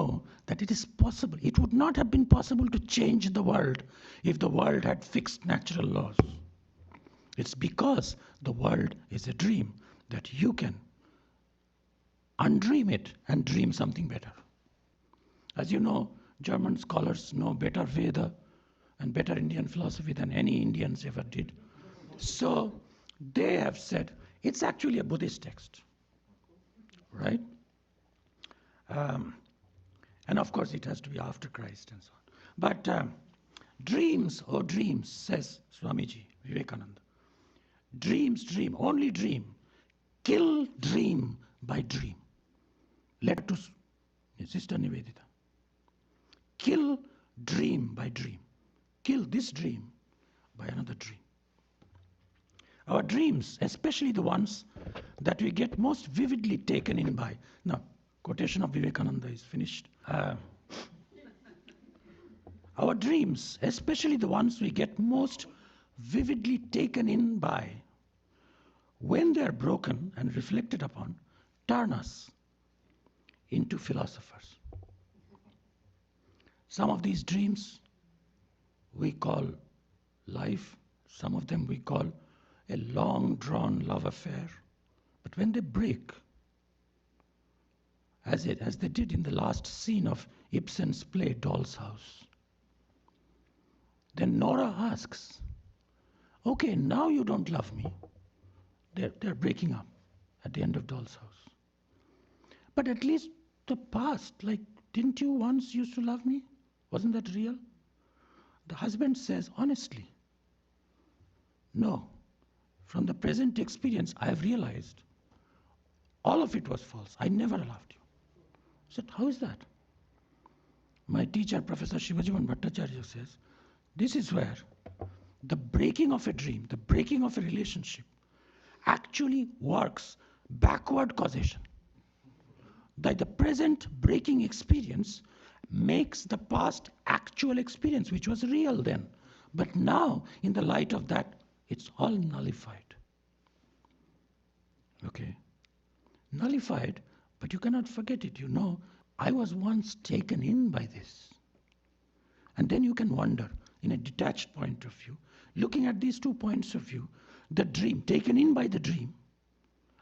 know that it is possible. It would not have been possible to change the world if the world had fixed natural laws. It's because the world is a dream that you can undream it and dream something better. As you know, German scholars know better Veda and better Indian philosophy than any Indians ever did. So they have said it's actually a Buddhist text, right? And of course it has to be after Christ and so on. But dreams, oh dreams, says Swamiji Vivekananda. Dreams dream, only dream. Kill dream by dream. Letter to Sister Nivedita. Kill dream by dream. Kill this dream by another dream. Our dreams, especially the ones that we get most vividly taken in by. Now, quotation of Vivekananda is finished. Our dreams, especially the ones we get most vividly taken in by, when they are broken and reflected upon, turn us into philosophers. Some of these dreams we call life, some of them we call a long-drawn love affair. But when they break, as they did in the last scene of Ibsen's play Doll's House, then Nora asks, okay, now you don't love me. They're breaking up at the end of Doll's House. But at least the past, like, didn't you once used to love me? Wasn't that real? The husband says, honestly, no. From the present experience, I have realized all of it was false. I never loved you. I said, how is that? My teacher, Professor Shivajivan Bhattacharya, says, this is where the breaking of a dream, the breaking of a relationship, actually works backward causation. That the present breaking experience makes the past actual experience, which was real then. But now, in the light of that, it's all nullified. Okay? Nullified, but you cannot forget it. You know, I was once taken in by this. And then you can wonder, in a detached point of view, looking at these 2 points of view, the dream, taken in by the dream,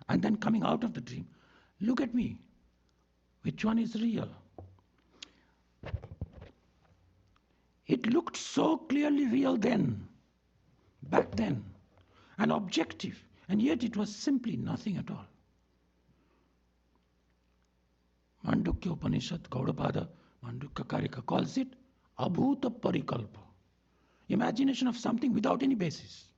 and then coming out of the dream, look at me. Which one is real? It looked so clearly real then, back then, and objective, and yet it was simply nothing at all. Mandukya Upanishad, Gaudapada, Mandukya Karika calls it Abhuta Parikalpa. Imagination of something without any basis.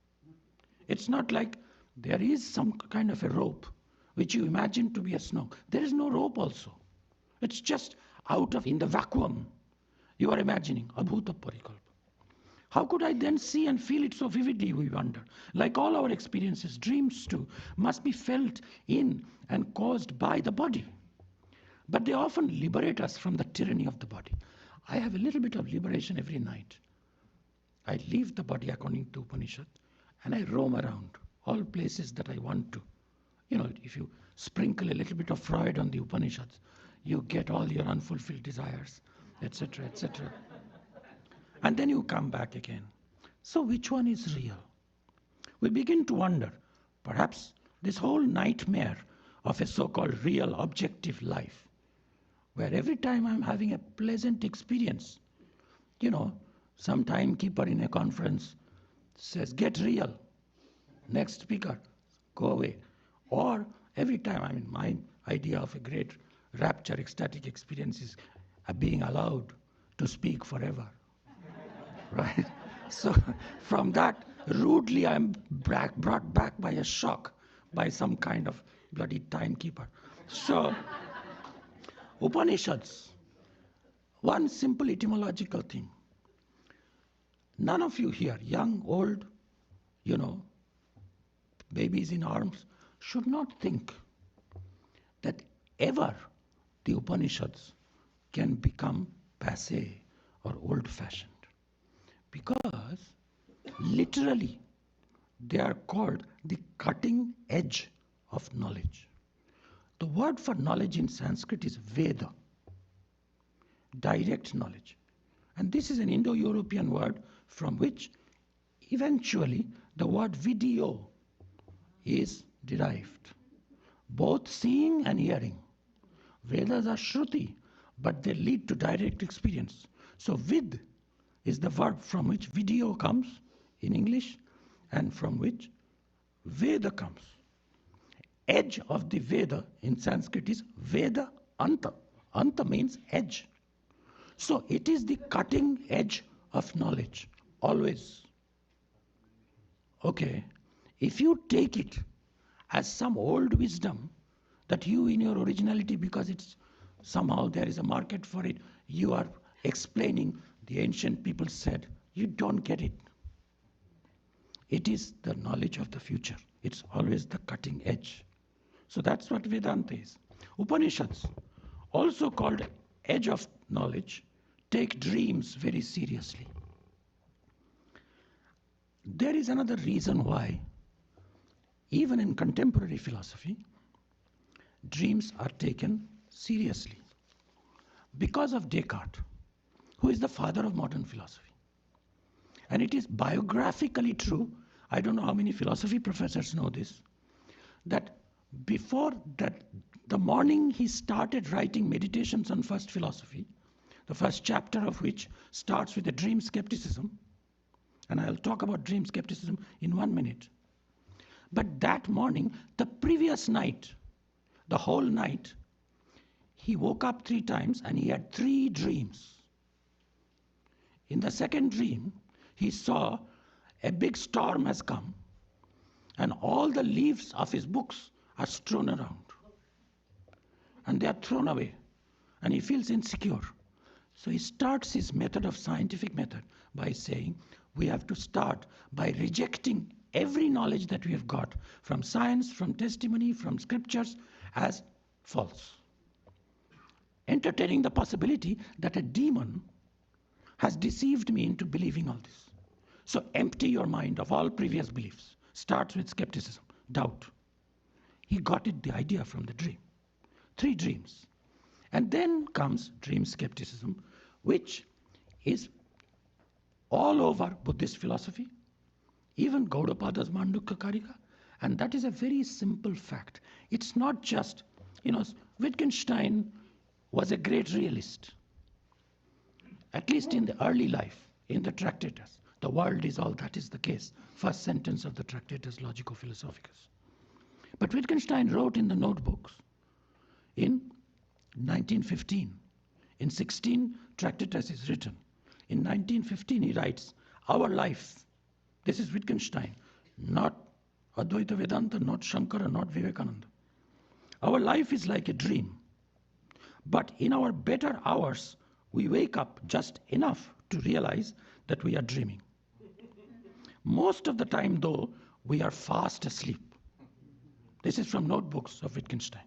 It's not like there is some kind of a rope which you imagine to be a snow. There is no rope also. It's just out of, in the vacuum, you are imagining Abhuta Parikalpa. How could I then see and feel it so vividly, we wonder? Like all our experiences, dreams too, must be felt in and caused by the body. But they often liberate us from the tyranny of the body. I have a little bit of liberation every night. I leave the body according to Upanishad, and I roam around all places that I want to. You know, if you sprinkle a little bit of Freud on the Upanishads, you get all your unfulfilled desires, etc., etc. And then you come back again. So which one is real? We begin to wonder, perhaps this whole nightmare of a so-called real objective life, where every time I'm having a pleasant experience, you know, some timekeeper in a conference says, get real. Next speaker, go away. Or every time, I mean, my idea of a great rapture, ecstatic experience is being allowed to speak forever. Right? So from that, rudely I'm brought back by a shock, by some kind of bloody timekeeper. So, Upanishads, one simple etymological thing. None of you here, young, old, you know, babies in arms, should not think that ever the Upanishads can become passé or old-fashioned. Because literally they are called the cutting edge of knowledge. The word for knowledge in Sanskrit is Veda. direct knowledge. And this is an Indo-European word from which eventually the word video is derived. Both seeing and hearing. Vedas are Shruti, but they lead to direct experience. So vid is the verb from which video comes in English and from which Veda comes. Edge of the Veda in Sanskrit is Veda Anta. Anta means edge. So it is the cutting edge of knowledge, always. Okay, if you take it as some old wisdom that you in your originality, because it's somehow there is a market for it, you are explaining the ancient people said, you don't get it. It is the knowledge of the future. It's always the cutting edge. So that's what Vedanta is. Upanishads, also called edge of knowledge, take dreams very seriously. There is another reason why, even in contemporary philosophy, dreams are taken seriously. Because of Descartes, who is the father of modern philosophy. And it is biographically true, I don't know how many philosophy professors know this, that before that, the morning he started writing Meditations on First Philosophy, the first chapter of which starts with a dream skepticism, and I'll talk about dream skepticism in 1 minute. But that morning, the previous night, the whole night, he woke up 3 times and he had 3 dreams. In the second dream, he saw a big storm has come and all the leaves of his books are strewn around. And they are thrown away. And he feels insecure. So he starts his method of scientific method by saying, we have to start by rejecting every knowledge that we have got from science, from testimony, from scriptures as false. Entertaining the possibility that a demon has deceived me into believing all this. So empty your mind of all previous beliefs. Starts with skepticism, doubt. He got it, the idea from the dream. 3 dreams. And then comes dream skepticism, which is all over Buddhist philosophy, even Gaudapada's Mandukya Karika. And that is a very simple fact. It's not just, Wittgenstein was a great realist. At least in the early life, in the Tractatus. The world is all that is the case. First sentence of the Tractatus Logico-Philosophicus. But Wittgenstein wrote in the notebooks in 1915. In 16, Tractatus is written. In 1915, he writes, our life, this is Wittgenstein, not Advaita Vedanta, not Shankara, not Vivekananda. Our life is like a dream. But in our better hours, we wake up just enough to realize that we are dreaming. Most of the time, though, we are fast asleep. This is from notebooks of Wittgenstein.